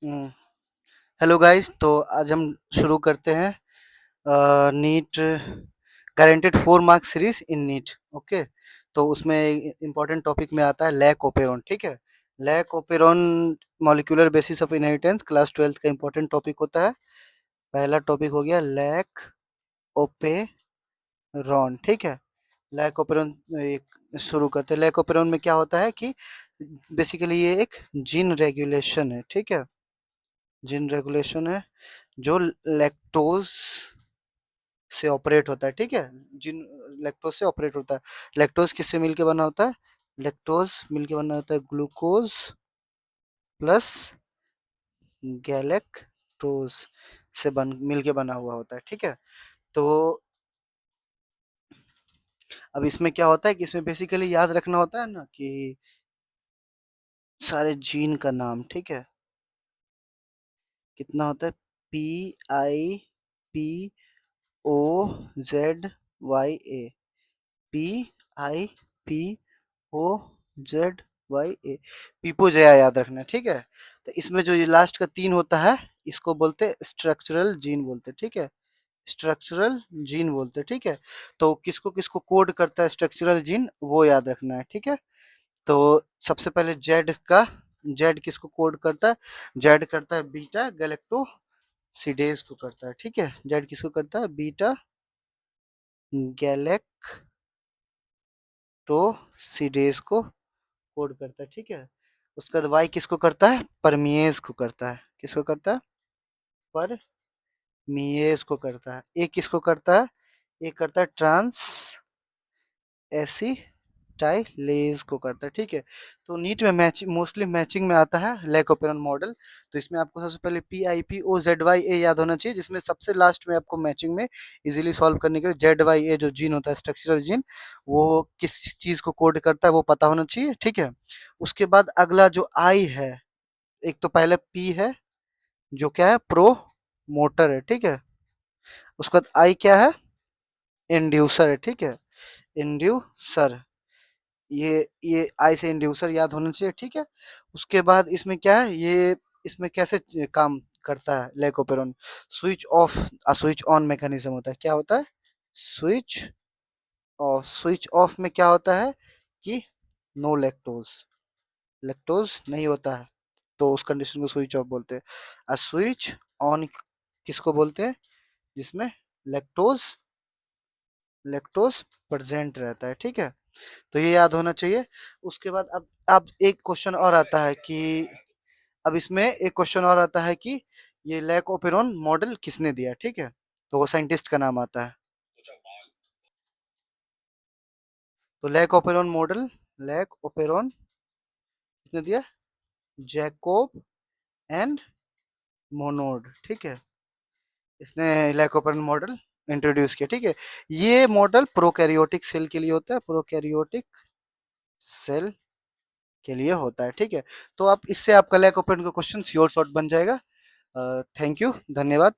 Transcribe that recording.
हम्म, hello guys. तो आज हम शुरू करते हैं NEET guaranteed 4 marks series in NEET. Okay. तो उसमें इंपॉर्टेंट टॉपिक में आता है लैक ओपेरॉन। ठीक है। Lac operon molecular basis of inheritance class 12th का इंपॉर्टेंट टॉपिक होता है। पहला टॉपिक हो गया लैक ओपेरॉन। ठीक है। लैक ओपेरॉन शुरू करते हैं। लैक ओपेरॉन में क्या होता है कि बेसिकली ये एक जीन रेगुलेशन है। ठीक है। जीन रेगुलेशन है जो लैक्टोज से ऑपरेट होता है। ठीक है। जिन लैक्टोज से ऑपरेट होता है। लैक्टोज किससे मिलके बना होता है? लैक्टोज मिलके बना होता है ग्लूकोज प्लस गैलेक्टोज से बन मिलके बना हुआ होता है। ठीक है। तो अब इसमें क्या होता है कि इसमें बेसिकली याद रखना होता है ना कि सारे जीन का नाम। ठीक है। कितना होता है? PIPOZYA। PIPOZYA। पीपोजया याद रखना है। ठीक है। तो इसमें जो ये लास्ट का 3 होता है इसको बोलते हैं स्ट्रक्चरल जीन बोलते हैं। ठीक है। स्ट्रक्चरल जीन बोलते हैं। ठीक है। तो किसको किसको कोड करता है स्ट्रक्चरल जीन वो याद रखना है। ठीक है। तो सबसे पहले जेड किसको कोड करता है? जेड करता है बीटा गैलेक्टोसिडेज को करता है। ठीक है। जेड किसको करता है? बीटा गैलेक्टोसिडेज को कोड करता है। ठीक है। उसके बाद वाई किसको करता है? परमिएज को करता है। किसको करता है? परमिएज को करता है। ए किसको करता है? ए करता है ट्रांस एसिटाइलेज को करता है। ठीक है। तो नीट में मोस्टली मैचिंग में आता है लैकोपेरॉन मॉडल। तो इसमें आपको सबसे पहले PIPOZYA याद होना चाहिए, जिसमें सबसे लास्ट में आपको मैचिंग में इजीली सॉल्व करने के लिए ZYA जो जीन होता है स्ट्रक्चरल जीन वो किस चीज को कोड करता है वो पता होना चाहिए। ठीक है। उसके बाद अगला जो आई है, एक तो पहले पी है जो क्या है? प्रो मोटर है। ठीक है। उसके बाद आई क्या है? इंड्यूसर है। ठीक है। इंड्यूसर। ये आई से इंड्यूसर याद होना चाहिए। ठीक है। उसके बाद इसमें क्या है? ये इसमें कैसे काम करता है lac operon? Switch off switch on mechanism होता है। क्या होता है? Switch off. स्विच ऑफ में क्या होता है कि नो लैक्टोज, लैक्टोज नहीं होता है तो उस कंडीशन को स्विच ऑफ बोलते हैं। और स्विच ऑन किसको बोलते हैं? जिसमें लैक्टोज लैक्टोज प्रेजेंट रहता है। ठीक है। तो ये याद होना चाहिए। उसके बाद अब एक क्वेश्चन और आता है कि अब इसमें एक क्वेश्चन और आता है कि ये लैक ओपेरॉन मॉडल किसने दिया? ठीक है। तो वो साइंटिस्ट का नाम आता है। तो लैक ओपेरॉन किसने दिया? Jacob and Monod. ठीक है। इसने लैक ओपेरॉन मॉडल इंट्रोड्यूस किया। ठीक है। ये मॉडल प्रोकैरियोटिक सेल के लिए होता है। प्रोकैरियोटिक सेल के लिए होता है। ठीक है। तो आप इससे आपका लैक ओपेरॉन का क्वेश्चन श्योर शॉर्ट बन जाएगा। Thank you. धन्यवाद।